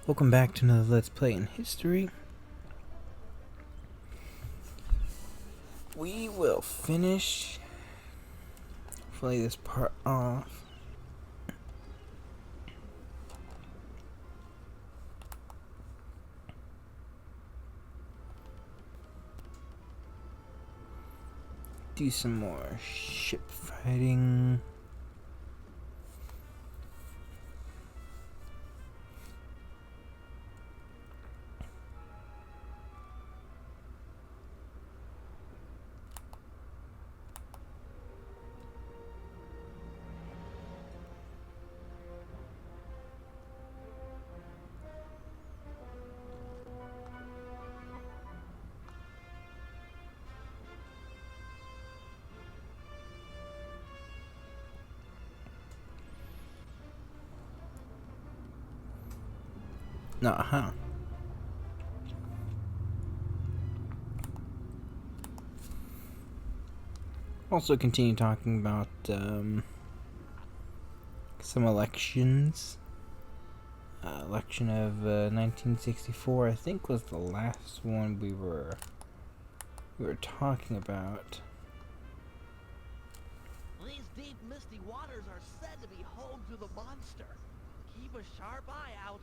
Welcome back to another Let's Play in history. We will finish play this part off. Do some more ship fighting. Uh-huh. Also continue talking about some elections. Election of 1964, I think, was the last one we were talking about. These deep, misty waters are said to be home to the monster. Keep a sharp eye out.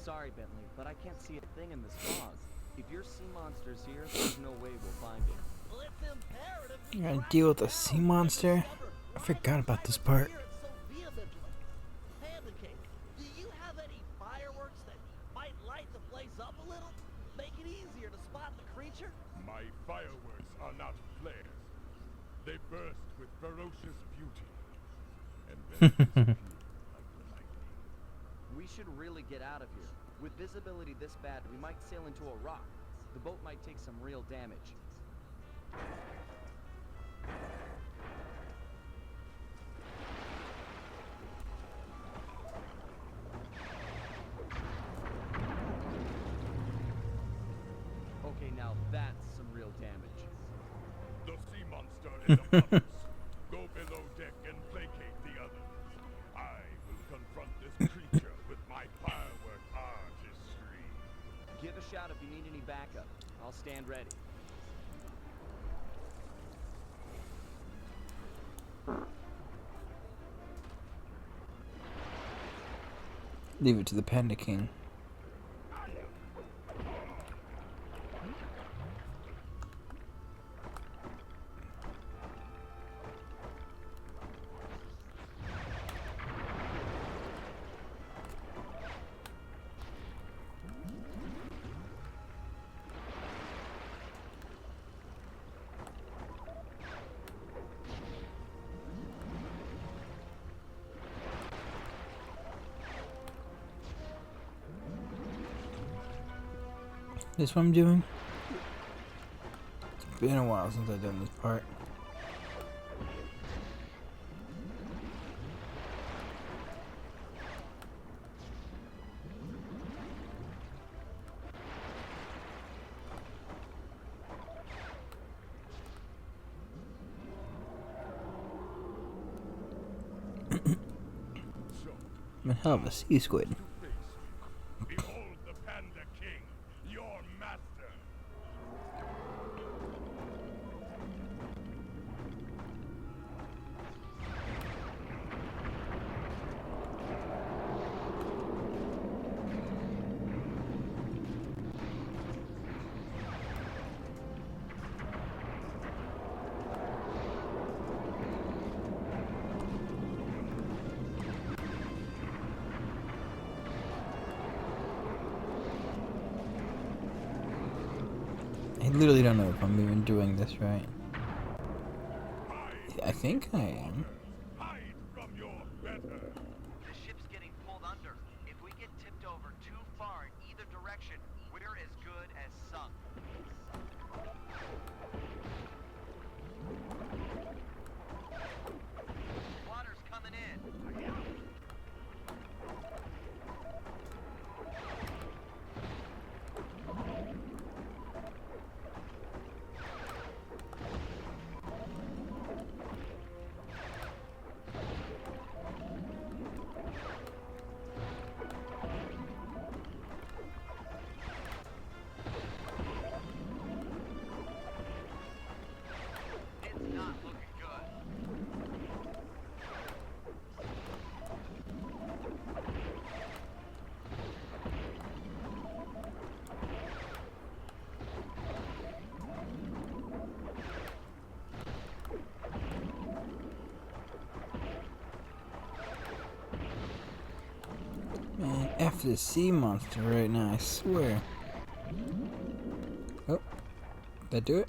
Sorry, Bentley, but I can't see a thing in this fog. If your sea monster's here, there's no way we'll find it. Well, it's imperative. You gotta deal with a sea monster? I forgot about this part. Do you have any fireworks that might light the place up a little? Make it easier to spot the creature? My fireworks are not flares. They burst with ferocious beauty. And then disappear like the lightning. We should really get out of here. With visibility this bad, we might sail into a rock. The boat might take some real damage. Okay, now that's some real damage. The sea monster is upon us. Go below deck and placate the others. I will confront this creature with my firework artistry. Give a shout if you need any backup. I'll stand ready. Leave it to the Panda King. This what I'm doing? It's been a while since I've done this part. I'm a hell of a sea squid. Behold the Panda King, your master. I literally don't know if I'm even doing this right. I think I am. Hide from your better. The ship's getting pulled under. If we get tipped over too far in either direction, we're as good as sunk. Water's coming in. after the sea monster right now, I swear. Oh, that do it?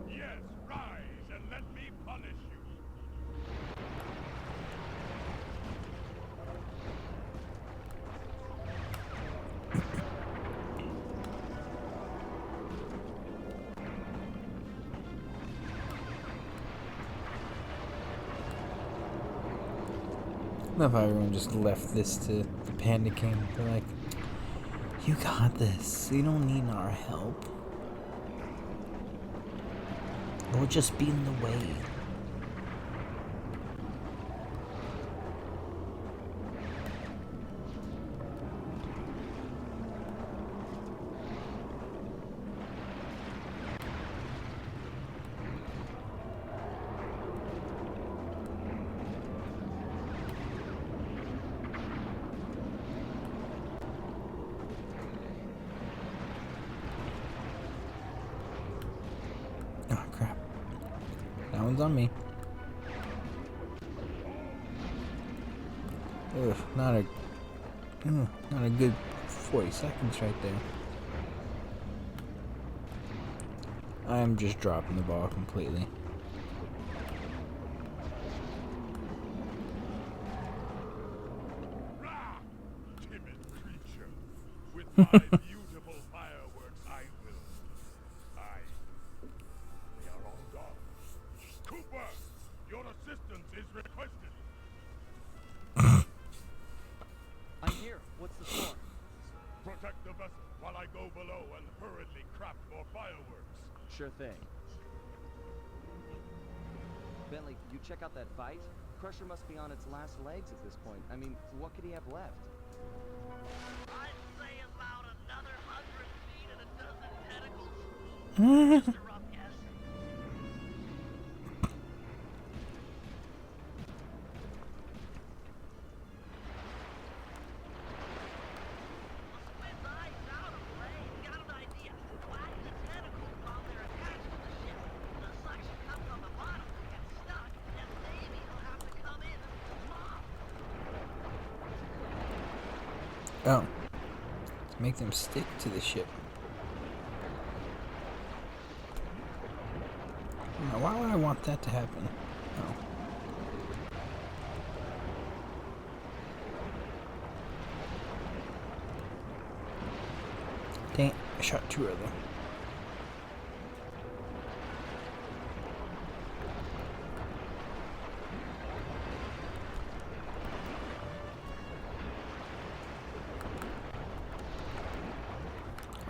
Yes, rise and let me punish you. I love how everyone just left this to the Panda King. They're like, you got this. You don't need our help. We'll just be in the way. Oh crap. That one's on me. Ugh, not a good 40 seconds right there. I am just dropping the ball completely. Rah! Timid creature. With my beautiful fireworks, I will. They are all gone. Cooper, your assistance is requested. I'm here. What's the score? Protect the vessel while I go below and hurriedly craft more fireworks. Sure thing. Bentley, you check out that fight? Crusher must be on its last legs at this point. I mean, what could he have left? I'd say about another 100 feet and a dozen tentacles. Just a rough guess. Well, Squid's eyes out of play. Got an idea. Whack the tentacles while they're attached to the ship. The suction comes on the bottom, gets stuck, and maybe he'll have to come in and mop. Oh. To make them stick to the ship. Now, why would I want that to happen? Oh. Dang it, I shot too early.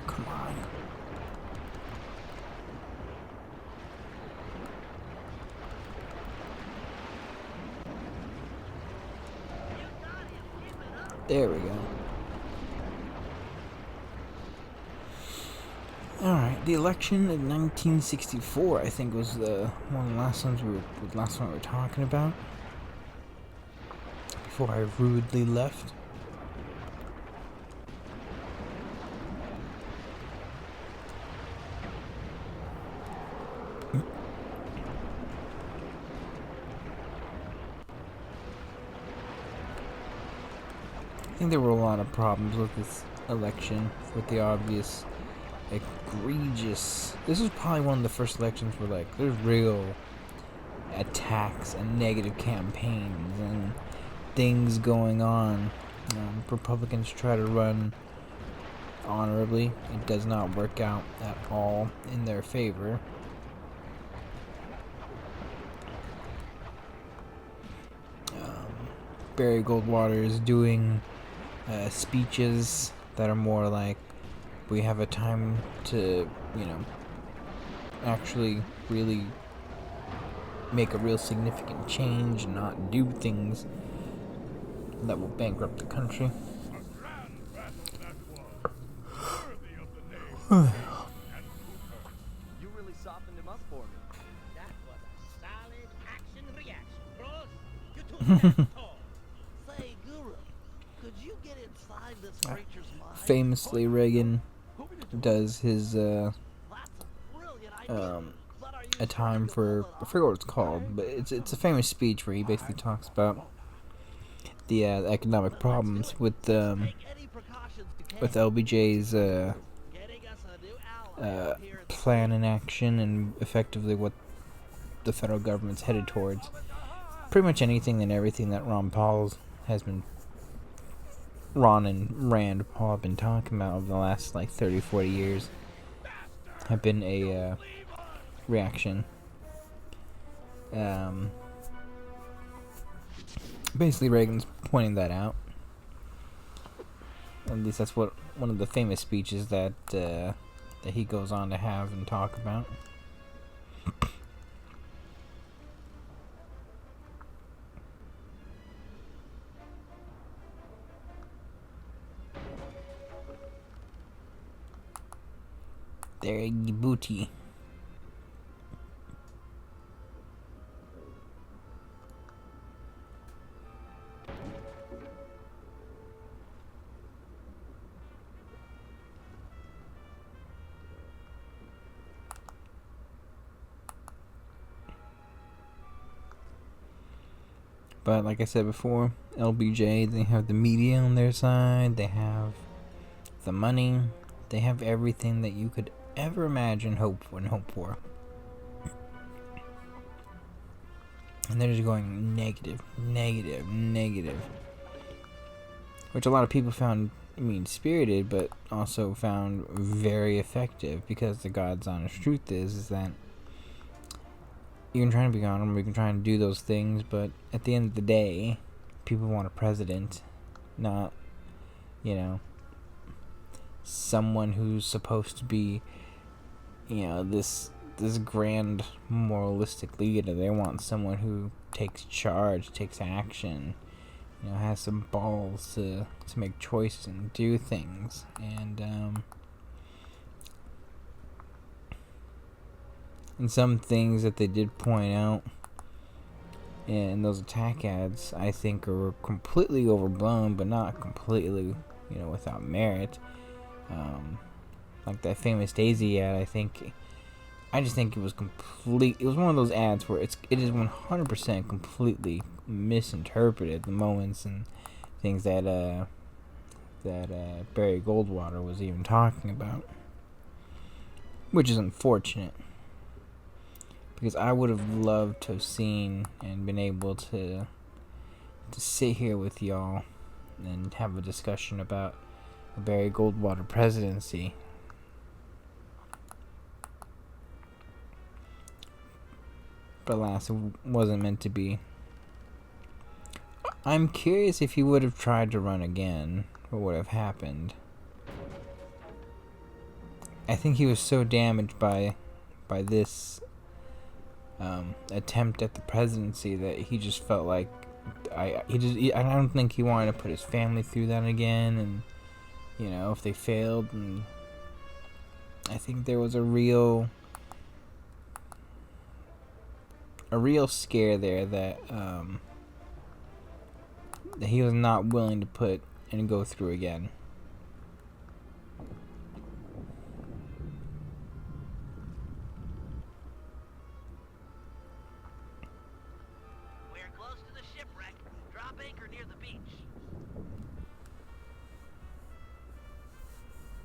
Come on. There we go. Alright, the election of 1964, I think, was the one of the last ones the last one we were talking about. Before I rudely left. I think there were a lot of problems with this election, with the obvious egregious. This was probably one of the first elections where, like, there's real attacks and negative campaigns and things going on. Republicans try to run honorably. It does not work out at all in their favor. Barry Goldwater is doing speeches that are more like, we have a time to, actually really make a real significant change and not do things that will bankrupt the country. A grand battle that was. Worthy of the name and Cooper. You really softened him up for me. That was a solid action reaction, bros. You took that tall. Say, Guru, could you get inside this creature's mind? Famously, Reagan does his That's a brilliant idea. But are you a time for, I forget what it's called, but it's a famous speech where he basically talks about the economic problems with Take any precautions you can. LBJ's Getting us a new ally up here in the plan in action and effectively what the federal government's headed towards. Pretty much anything and everything that Ron and Rand Paul have been talking about over the last like 30, 40 years have been a reaction. Basically, Reagan's pointing that out. At least that's what one of the famous speeches that he goes on to have and talk about. There, Djibouti. But like I said before, LBJ, they have the media on their side, they have the money, they have everything that you could ever imagine, hope for. And they're just going negative. Which a lot of people found mean-spirited, but also found very effective, because the God's honest truth is that you can try to be on them, you can try and do those things, but at the end of the day, people want a president, not, someone who's supposed to be, this grand moralistic leader. They want someone who takes charge, takes action, has some balls to make choices and do things. And some things that they did point out in those attack ads, I think, are completely overblown, but not completely, without merit. Like that famous Daisy ad, I just think it was complete. It was one of those ads where it is 100% completely misinterpreted, the moments and things that Barry Goldwater was even talking about, which is unfortunate, because I would have loved to have seen and been able to sit here with y'all and have a discussion about the Barry Goldwater presidency. But alas, it wasn't meant to be. I'm curious if he would have tried to run again, what would have happened. I think he was so damaged by this attempt at the presidency that he just felt like I don't think he wanted to put his family through that again, and if they failed, and I think there was a real scare there that he was not willing to put and go through again. We're close to the shipwreck. Drop anchor near the beach.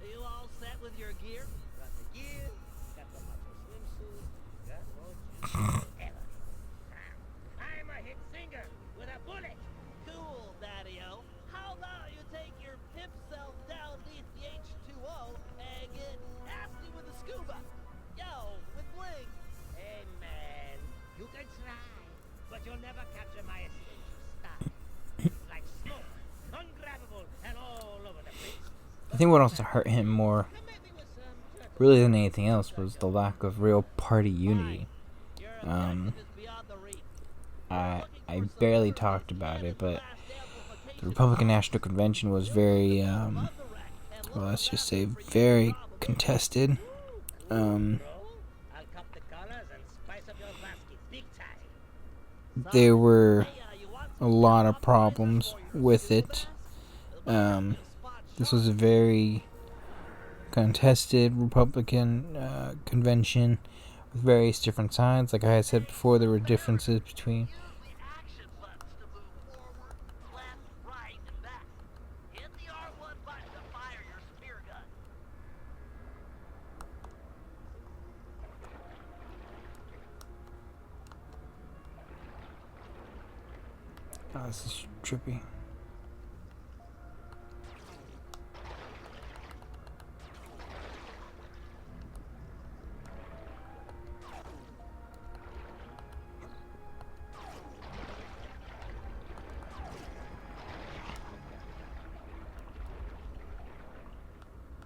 Are you all set with your gear? Got the gear, got the muscle swimsuit, got more juice than ever. I'm a hit singer with a bullet. Cool, Daddy-O. How about you take your pip self down beneath the H2O and get nasty with the scuba? Yo, with bling. Hey, man, you can try, but you'll never capture my essential style. It's like smoke, ungrabbable, and all over the place. I think what also hurt him more, really than anything else, was the lack of real party unity. I barely talked about it, but the Republican National Convention was very, let's just say, very contested. There were a lot of problems with it. This was a very contested Republican convention with various different sides. Like I had said before, there were differences between Oh, this is trippy.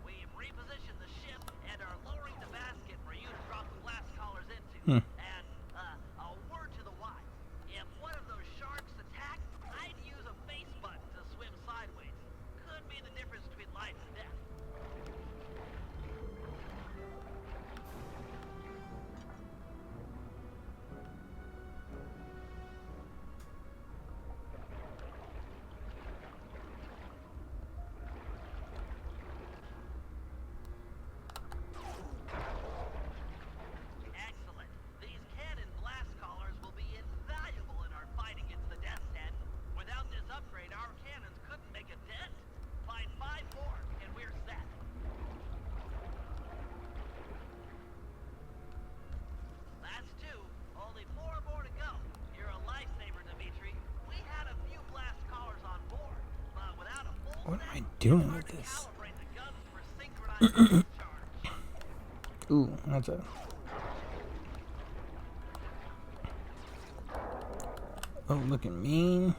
We've repositioned the ship and are lowering the basket for you to drop the glass collars into. Hmm. And, a word to the wise. If one of those sharks attacked, I'd use a face button to swim sideways. Could be the difference between life and death. Excellent. These cannon blast collars will be invaluable in our fight against the Death's Head. Without this upgrade, our cannons couldn't make a dent. Find 5 more, and we're set. That's 2. Only 4 more to go. You're a lifesaver, Dimitri. We had a few blast collars on board, but without a full What am set, I doing it's hard with to this? calibrate the guns for synchronized discharge. Ooh, that's a. Oh, looking mean.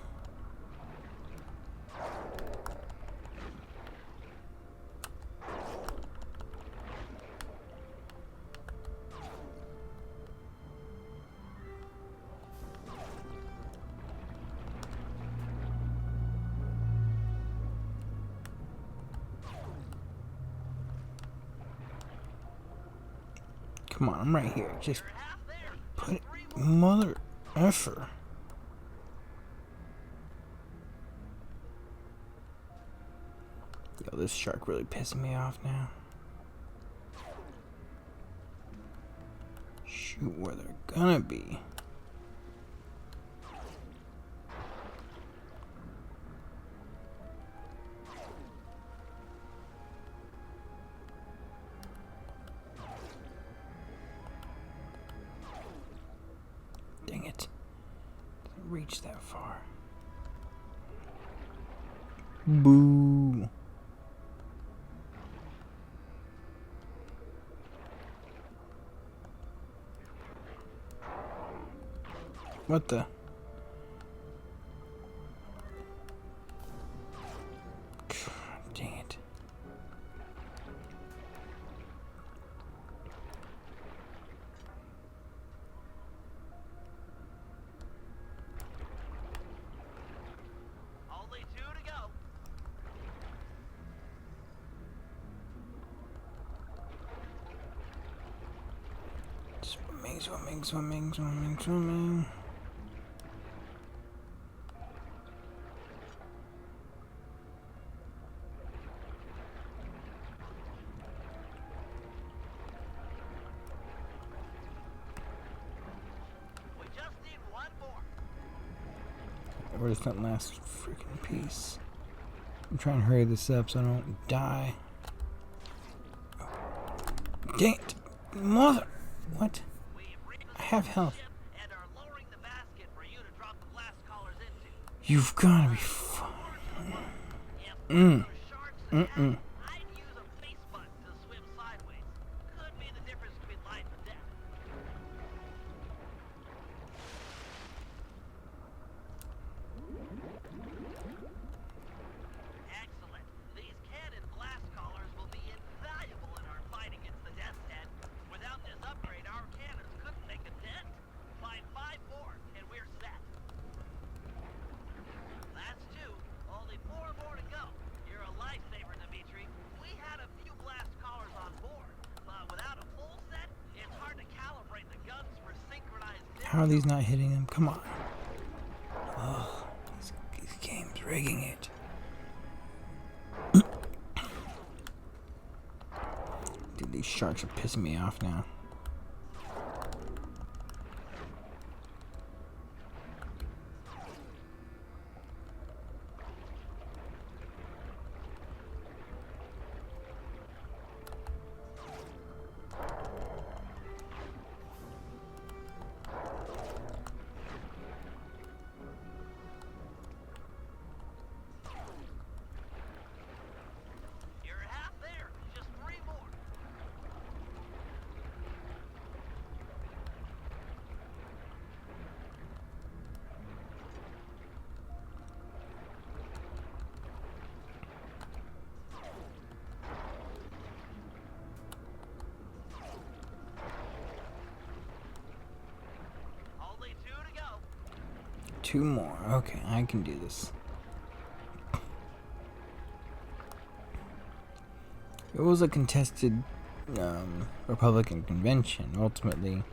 Come on, I'm right here. Just You're half there. put it. 3 more. Mother effer. Yo, this shark really pissing me off now. Shoot where they're gonna be. Dang it. Didn't reach that far. Boo. What the? Dang it. Only 2 to go. Swimming, swimming, swimming, swimming, swimming. We just need 1 more. Where's that last freaking piece? I'm trying to hurry this up so I don't die. Dang it. Mother. What? We've I have repositioned the health. ship and are lowering the basket for you to drop the blast collars into. You've gotta be fun. If Mm. those sharks attack, Mm-mm. I'd use a face button to swim sideways. Could be the difference between life and death. Excellent. These cannon blast collars will be invaluable in our fight against the Death's Head. Without this upgrade, our cannons couldn't make a dent. Find 5 more, and we're set. That's 2. Only 4 more to go. You're a lifesaver, Dimitri. We had a few blast collars on board, but without a full set, it's hard to calibrate the guns for synchronized How are these not hitting them? Come on. Ugh. This game's rigging it. Dude, these sharks are pissing me off now. 2 more. Okay, I can do this. It was a contested Republican convention. Ultimately,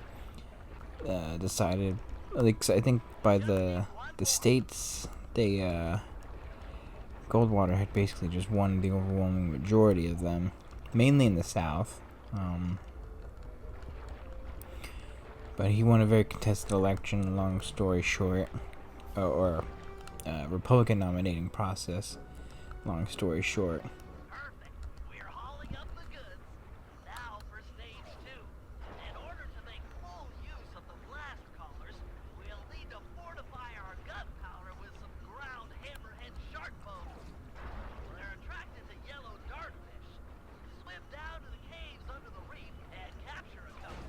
decided, like, I think by the states, they Goldwater had basically just won the overwhelming majority of them, mainly in the South. But he won a very contested election. Long story short, or Republican nominating process. Long story short. Perfect. We're hauling up the goods. Now for stage 2. In order to make full use of the blast collars, we'll need to fortify our gunpowder with some ground hammerhead shark bones. They're attracted to yellow dartfish. Swim down to the caves under the reef and capture a couple.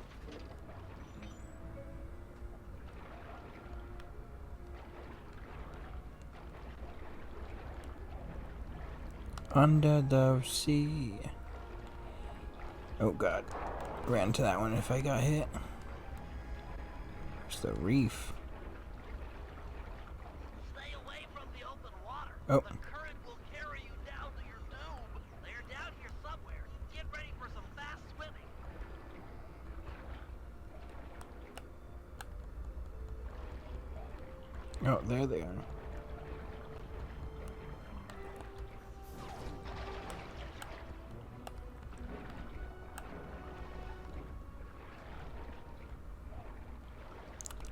Under the sea. Oh god. Ran to that one if I got hit. There's the reef. Stay away from the open water. Oh. The current will carry you down to your doom. They're down here somewhere. Get ready for some fast swimming. Oh, there they are.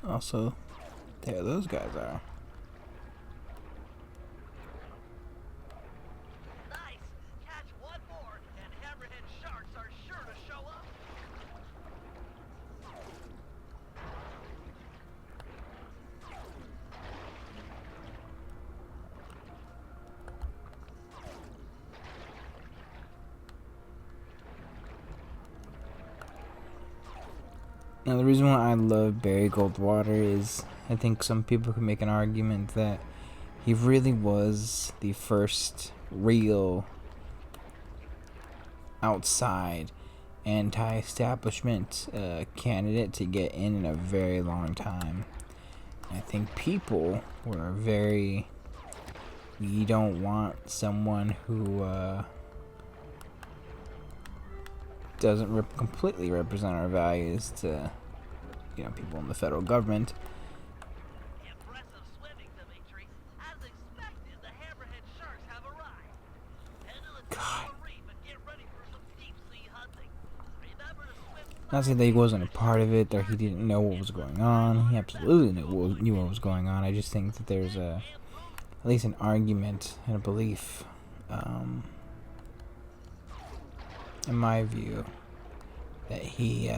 Also, there those guys are. Nice. Catch one more, and hammerhead sharks are sure to show up. Now, the reason why I love Barry Goldwater is I think some people could make an argument that he really was the first real outside anti-establishment candidate to get in a very long time. I think people were very... We don't want someone who doesn't completely represent our values to, people in the federal government. Impressive swimming, Dimitri. As expected, the hammerhead sharks have arrived. Head to the top of the reef and get ready for some deep sea hunting. Remember to swim. Not saying that he wasn't a part of it, or he didn't know what was going on. He absolutely knew what was going on. I just think that there's at least an argument and a belief, in my view, that he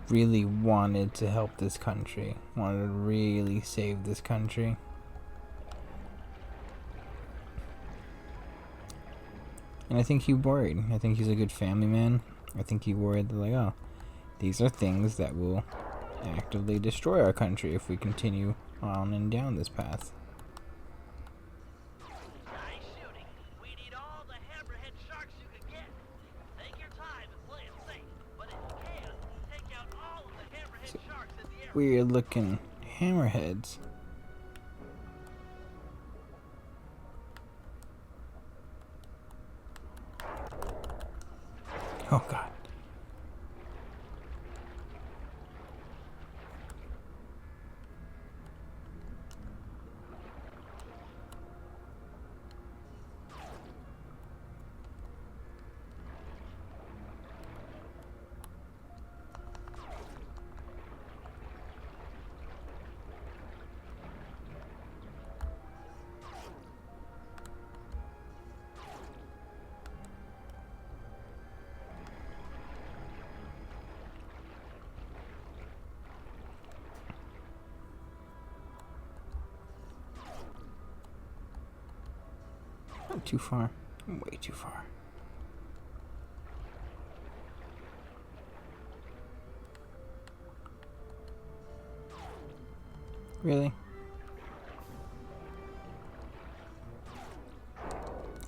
really wanted to help this country, wanted to really save this country. And I think he worried. I think he's a good family man. I think he worried that, like, oh, these are things that will actively destroy our country if we continue on and down this path. Nice shooting. We need all the hammerhead sharks you can get. Take your time and play it safe. But if you can, take out all of the hammerhead sharks in the area. Weird looking hammerheads. Oh god. Not too far. Way too far. Really?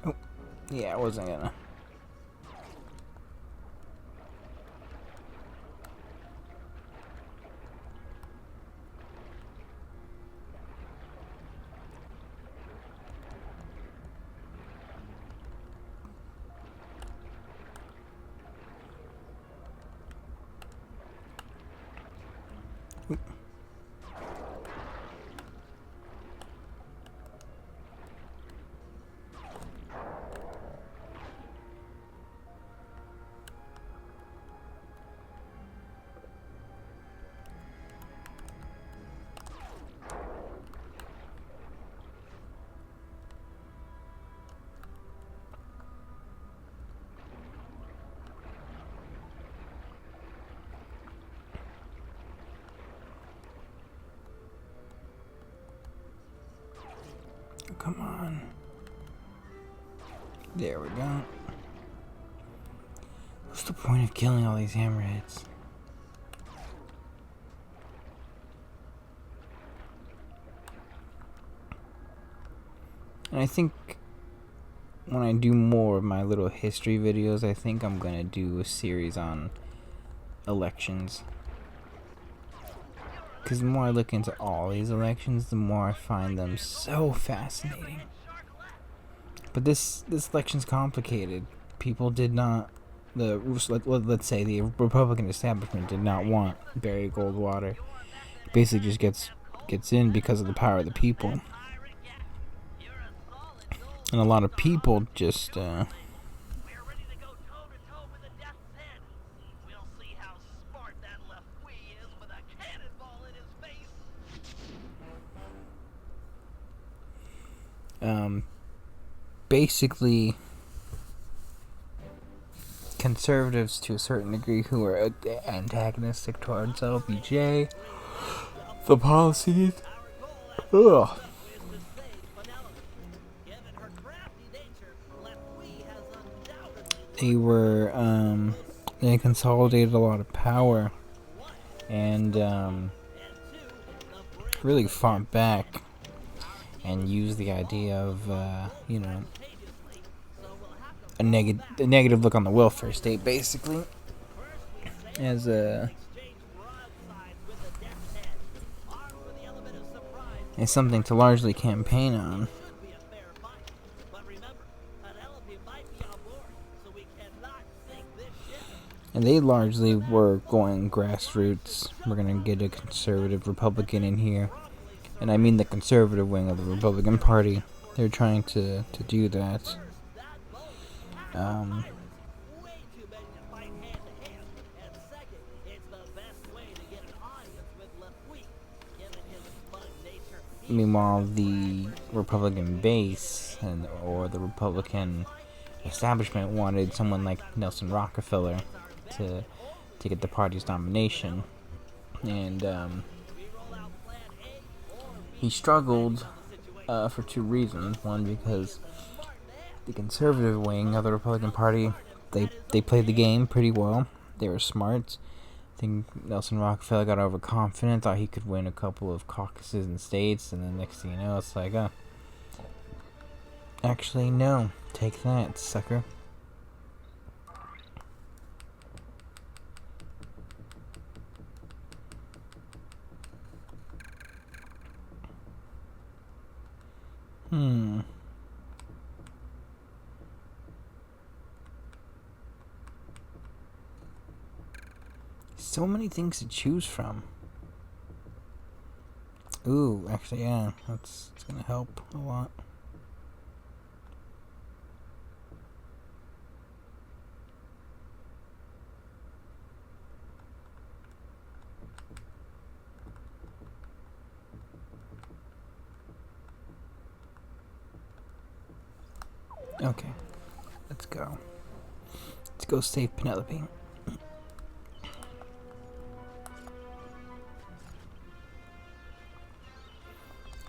Oh, yeah, I wasn't gonna. There we go. What's the point of killing all these hammerheads? And I think when I do more of my little history videos, I think I'm gonna do a series on elections. Because the more I look into all these elections, the more I find them so fascinating. But this election's complicated. People did not, let's say the Republican establishment did not want Barry Goldwater. Basically just gets in because of the power of the people. And a lot of people just We're ready to go toe-to-toe with the Death's Head. We'll see how smart that Lefouille is with a cannonball in his face. basically conservatives to a certain degree who are antagonistic towards LBJ, the policies. Ugh. They were they consolidated a lot of power and really fought back and used the idea of a negative look on the welfare state, basically, as something to largely campaign on. And they largely were going grassroots. We're going to get a conservative Republican in here. And I mean the conservative wing of the Republican Party. They're trying to do that. Meanwhile, the Republican base or the Republican establishment wanted someone like Nelson Rockefeller to get the party's nomination, and he struggled for two reasons. One, because the conservative wing of the Republican Party, they played the game pretty well. They were smart. I think Nelson Rockefeller got overconfident, thought he could win a couple of caucuses in states, and then next thing you know, it's like, actually, no. Take that, sucker. So many things to choose from. Ooh, actually, yeah, it's gonna help a lot. Okay, let's go. Let's go save Penelope.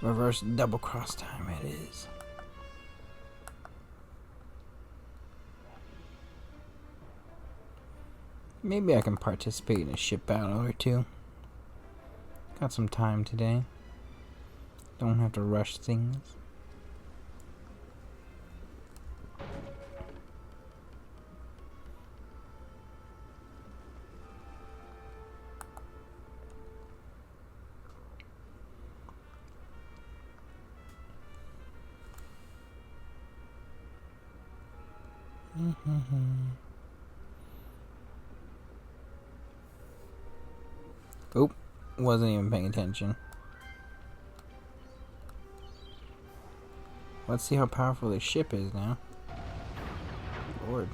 Reverse double cross time it is. Maybe I can participate in a ship battle or two. Got some time today. Don't have to rush things. Oop, wasn't even paying attention. Let's see how powerful this ship is now. Lord.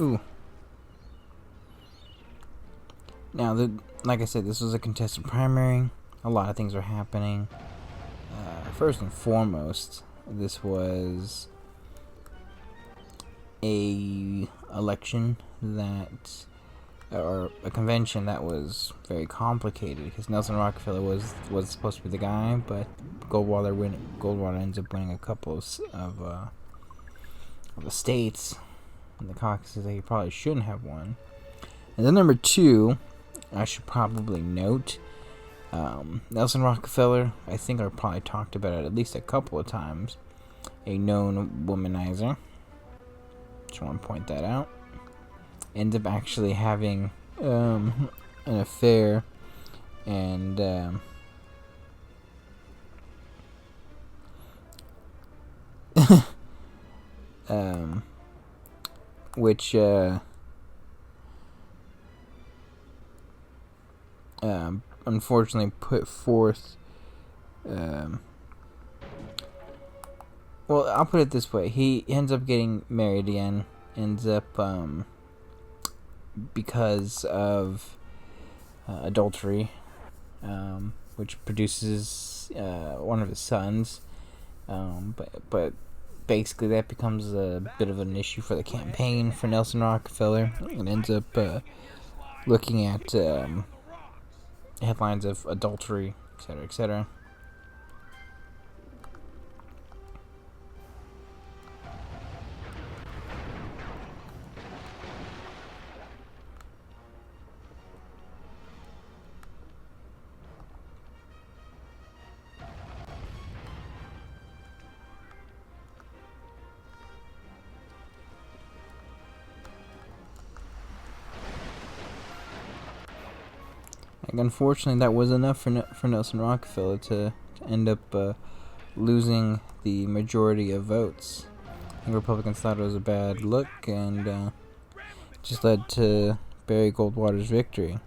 Ooh. Now, like I said, this was a contested primary. A lot of things are happening. First and foremost, this was a election that, or a convention that was very complicated because Nelson Rockefeller was supposed to be the guy, but Goldwater ends up winning a couple of the states in the caucuses that he probably shouldn't have won. And then number two, I should probably note, Nelson Rockefeller, I think I probably talked about it at least a couple of times, a known womanizer. Just want to point that out. Ends up actually having an affair, and which unfortunately put forth. Well, I'll put it this way: he ends up getting married again. Ends up because of adultery, which produces one of his sons. But basically that becomes a bit of an issue for the campaign for Nelson Rockefeller, and ends up looking at headlines of adultery, etc., etc. Like, unfortunately, that was enough for Nelson Rockefeller to end up losing the majority of votes. The Republicans thought it was a bad look, and just led to Barry Goldwater's victory.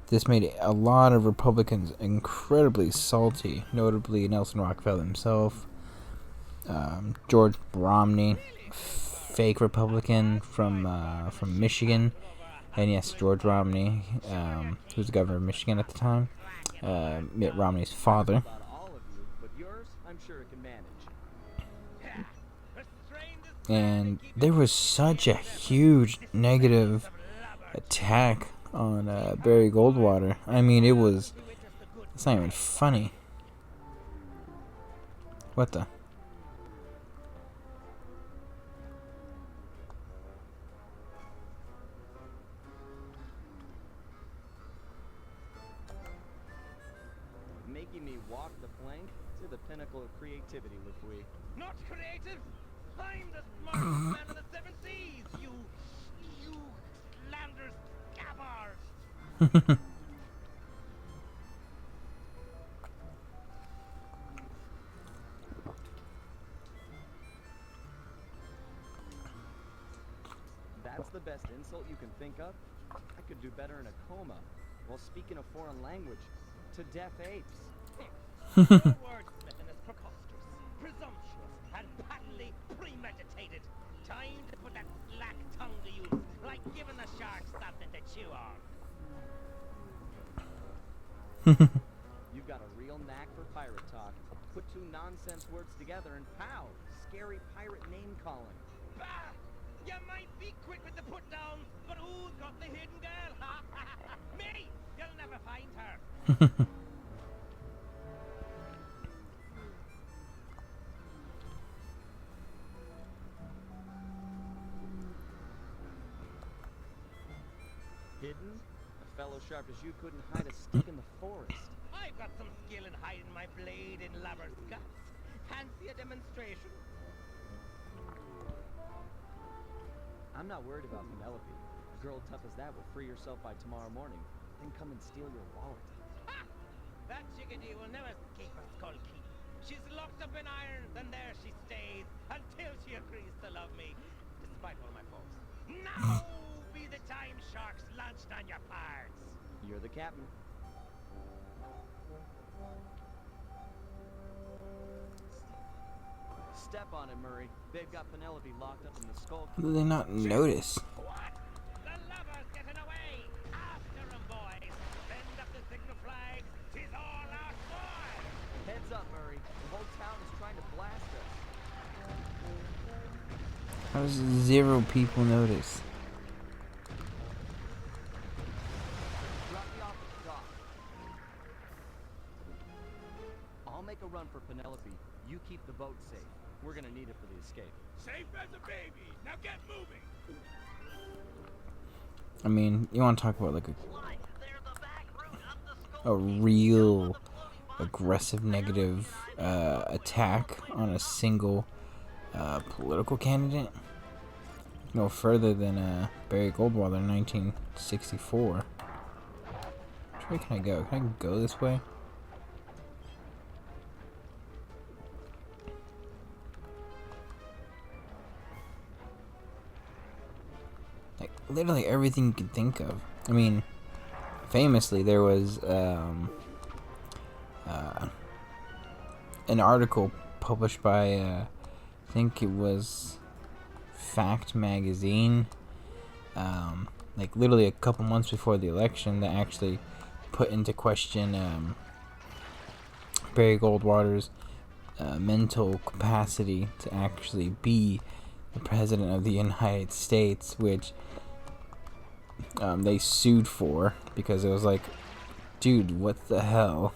This made a lot of Republicans incredibly salty, notably Nelson Rockefeller himself, George Romney, fake Republican from Michigan. And yes, George Romney, who was the governor of Michigan at the time, Mitt Romney's father. About all of you, but yours, I'm sure it can manage. And there was such a huge negative attack on Barry Goldwater. I mean, it's not even funny. What the? Making me walk the plank to the pinnacle of creativity, Lefouille. Not creative. I'm the smartest man in the seven seas. You slanderous gabbard. That's the best insult you can think of? I could do better in a coma while speaking a foreign language to deaf apes. Your wordsmithing is preposterous, presumptuous, and patently premeditated. Time to put that slack tongue to use, like giving the sharks something to chew on. You've got a real knack for pirate talk. Put two nonsense words together and pow! Scary pirate name calling. Bah! You might be quick with the put down, but who's got the hidden girl? Me! You'll never find her. Hidden? A fellow sharp as you couldn't hide a stick in the forest. I've got some skill in hiding my blade in lovers' guts. Fancy a demonstration? I'm not worried about Penelope. A girl tough as that will free herself by tomorrow morning, then come and steal your wallet. Ha! That chickadee will never escape her skull keep. She's locked up in irons, and there she stays until she agrees to love me, despite all my faults. Now be the time sharks launched on your parts. You're the captain. Step on it, Murray. They've got Penelope locked up in the skull. How did they not notice? What? How does 0 people notice? Drop me off at the dock. I'll make a run for Penelope. You keep the boat safe. We're gonna need it for the escape. Safe as a baby. Now get moving. I mean, you want to talk about like Why, there's a back route up the a Scotia. real aggressive negative attack on a single political candidate? No further than Barry Goldwater in 1964. Which way can I go? Can I go this way? Like, literally everything you can think of. I mean, famously, there was an article published by, I think it was Fact Magazine, like literally a couple months before the election, that actually put into question Barry Goldwater's mental capacity to actually be the president of the United States, which they sued for because it was like, dude, what the hell?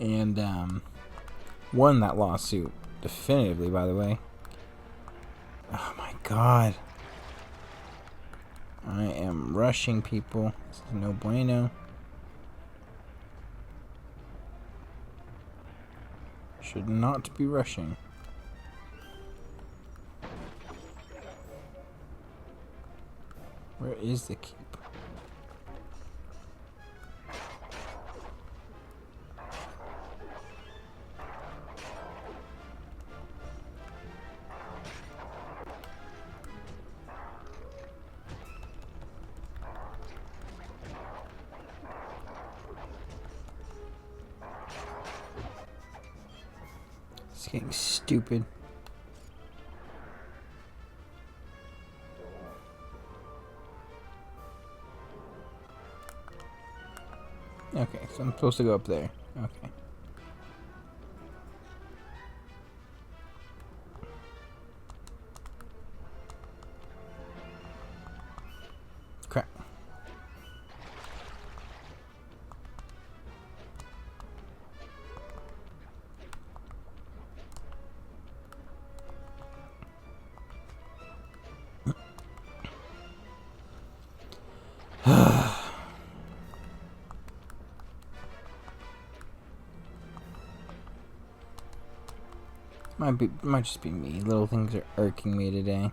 And won that lawsuit definitively, by the way. Oh my god. I am rushing people. This is no bueno. Should not be rushing. Where is the keep? It's getting stupid. Okay, so I'm supposed to go up there. Okay. Crap. Might just be me. Little things are irking me today.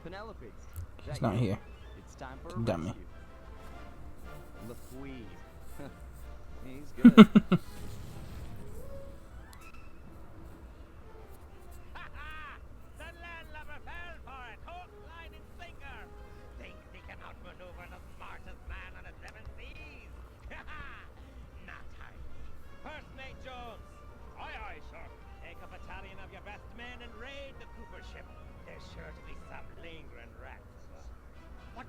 Penelope. is He's that not you? here. It's time for a Dummy. rescue. LaFouille. He's good. The landlubber fell for it, hook, line, and sinker. Thinks he can outmaneuver the smartest man on the 7 seas. Not I. First Mate Jones. Aye, aye, sir. Take a battalion of your best men and raid the Cooper ship. There's sure to be some lingering rats. What?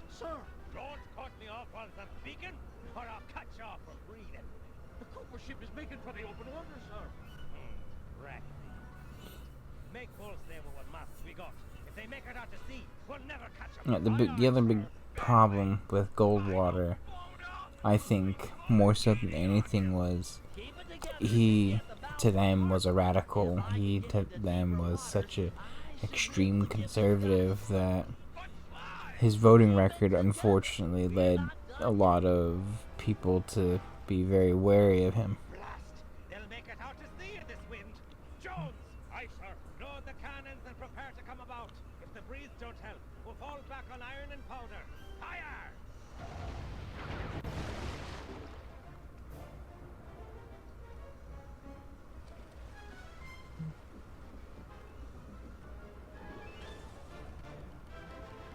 Sir? Don't cut me off while I'm speaking, or I'll cut you off for breathing. The Cooper ship is making for the open water, sir. Right. Make full stay with what masks we got. If they make it out to sea, we'll never catch them. Yeah, the other big problem with Goldwater, I think, more so than anything, was he, to them, was a radical. He, to them, was such a extreme conservative that his voting record, unfortunately, led a lot of people to be very wary of him. Blast! They'll make it out to sea in this wind. Jones! Aye, sir. Load the cannons and prepare to come about. If the breeze don't help, we'll fall back on iron and powder. Fire!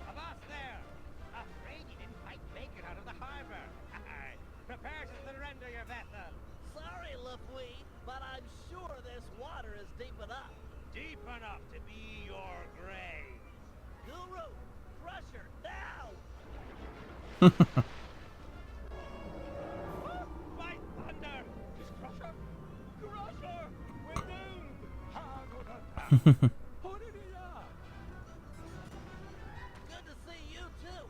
Avast there! Afraid you didn't quite make it out of the harbor. Prepare to surrender your vessel. Sorry, LaFouille. deep enough. Deep enough to be your grave. Guru, Crusher, now! My thunder! Is Crusher? Crusher! We're doomed! Good to see you too.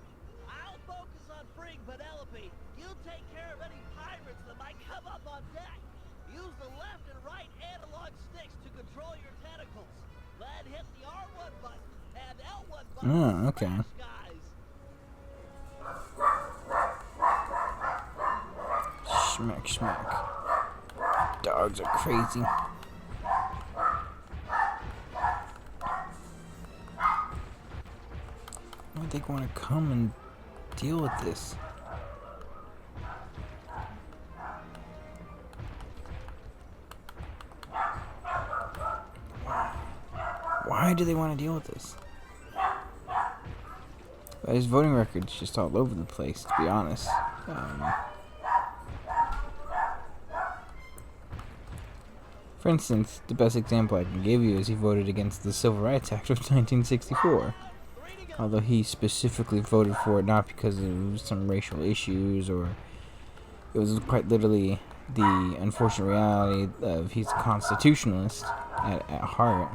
I'll focus on freeing Penelope. You take care of any pirates that might come up on deck. Use the left and right analog sticks to control your tentacles. Then hit the R1 button and L1 button. Oh, okay. Smash, guys. Smack, smack. Dogs are crazy. Why would they want to come and deal with this? Why do they want to deal with this? His voting record's just all over the place, to be honest. For instance, the best example I can give you is he voted against the Civil Rights Act of 1964. Although he specifically voted for it not because of some racial issues, or it was quite literally the unfortunate reality of he's a constitutionalist at heart.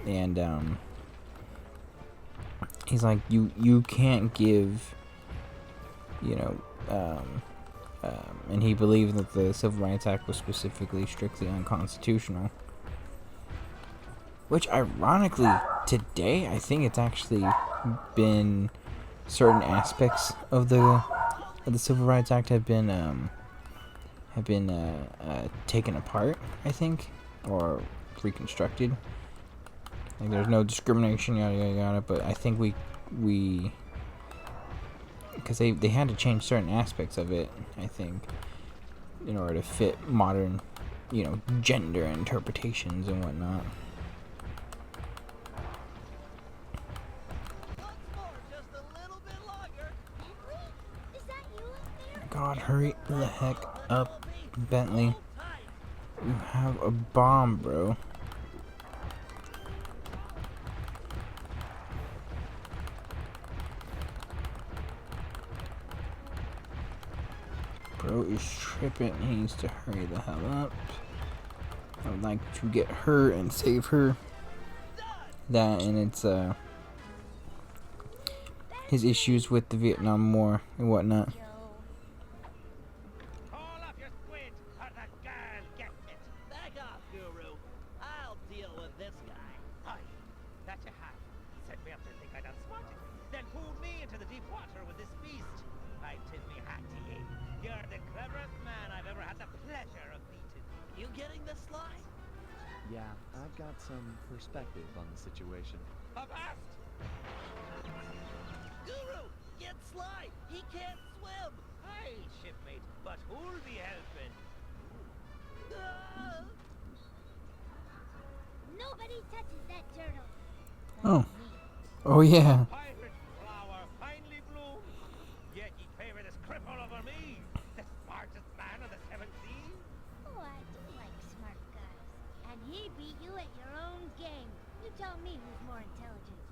And he's like, you can't give, you know, and he believed that the Civil Rights Act was specifically strictly unconstitutional. Which, ironically, today I think it's actually been certain aspects of the Civil Rights Act have been taken apart, I think, or reconstructed. Like, there's no discrimination, yada yada yada. But I think we because they had to change certain aspects of it, I think, in order to fit modern, you know, gender interpretations and whatnot. God, hurry the heck up, Bentley. You have a bomb, bro. Bro is tripping. He needs to hurry the hell up. I would like to get her and save her. That and it's his issues with the Vietnam War and whatnot. Call up your squid, or the girl gets it. Back off, Guru. I'll deal with this guy. Aye, that you have. Set me up to think I'd unspotted, then pulled me into the deep water with this beast. I tip me hat to ye. You're the cleverest man I've ever had the pleasure of meeting. You getting this, Sly? Yeah, I've got some perspective on the situation. Avast! Guru, get Sly. He can't swim. Aye, shipmate, but who'll be helping? Ah! Nobody touches that turtle. Oh. Oh yeah. Pirate flower finally bloomed. Yet ye favor this cripple over me, the smartest man of the seven seas. Oh, I do like smart guys. And he beat you at your own game. You tell me who's more intelligent.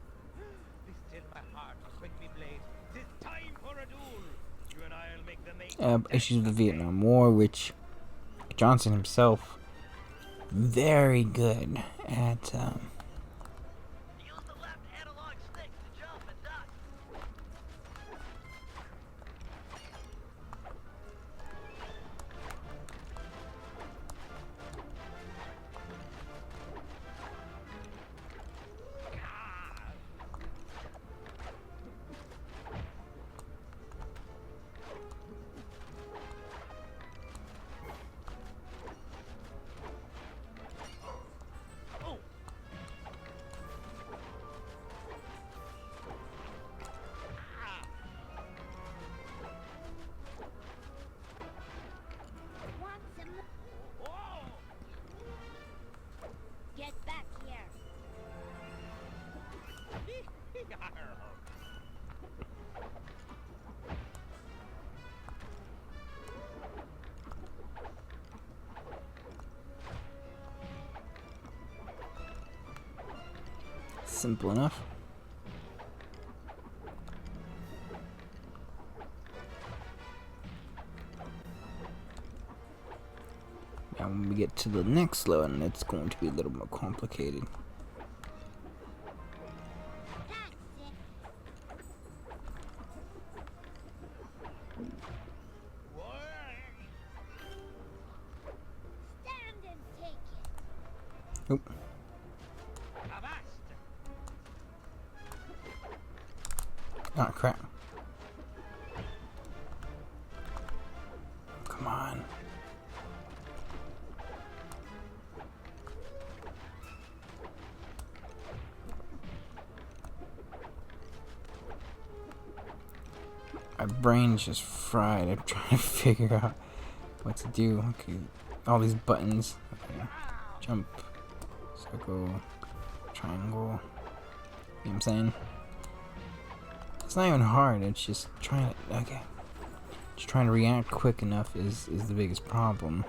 Be still my heart, or quick me blade. 'Tis time for a duel. You and I'll make the making. Issues with the Vietnam War, which Johnson himself very good at. Use the left analog stick to jump and duck. simple enough. Now when we get to the next one, it's going to be a little more complicated. That's it. Stand and take it. Oop. Avast! Oh crap. Come on. My brain's just fried. I'm trying to figure out what to do. Okay, all these buttons. Okay. Jump, circle, triangle. You know what I'm saying? It's not even hard. It's just trying to. Okay. Just trying to react quick enough is the biggest problem.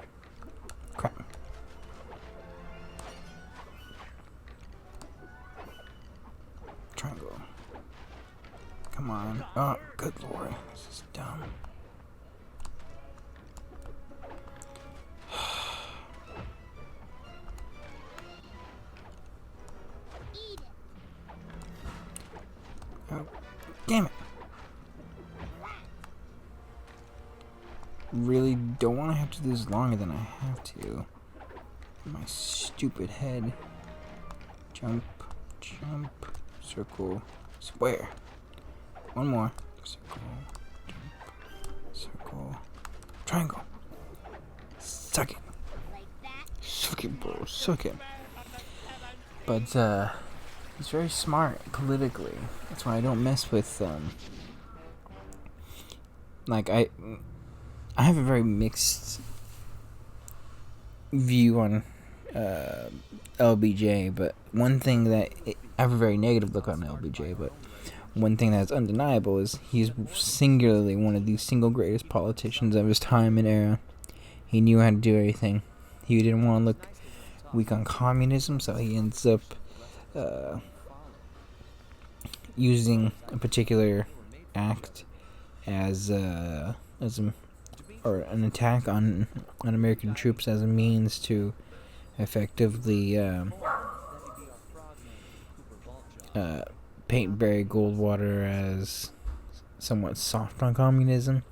Crap. Triangle. Come on. Oh, good lord. This is dumb. Eat it. Oh, damn it. Really don't want to have to do this longer than I have to. My stupid head. Jump, jump, circle, square. One more. Circle, jump, circle, triangle. Suck it. Like that. Suck it, bro. Suck it. But, he's very smart politically. That's why I don't mess with, like, I have a very mixed view on LBJ, but one thing that I have a very negative look on LBJ, but one thing that's undeniable is he's singularly one of the single greatest politicians of his time and era. He knew how to do everything. He didn't want to look weak on communism, so he ends up using a particular act as or an attack on American troops as a means to effectively paint Barry Goldwater as somewhat soft on communism.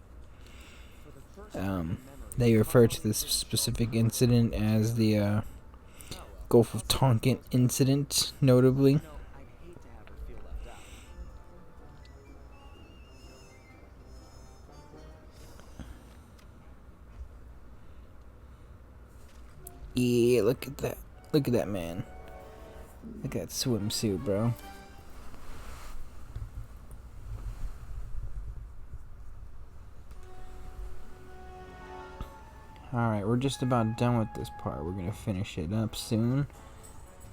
They refer to this specific incident as the Gulf of Tonkin incident, notably. Yeah, look at that. Look at that man. Look at that swimsuit, bro. Alright, we're just about done with this part. We're gonna finish it up soon.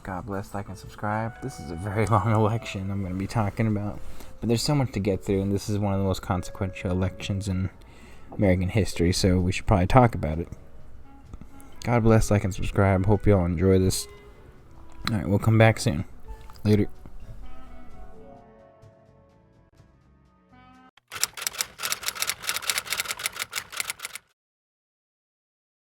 God bless, like, and subscribe. This is a very long election I'm gonna be talking about. But there's so much to get through, and this is one of the most consequential elections in American history, so we should probably talk about it. God bless, like, and subscribe. Hope you all enjoy this. Alright, we'll come back soon. Later.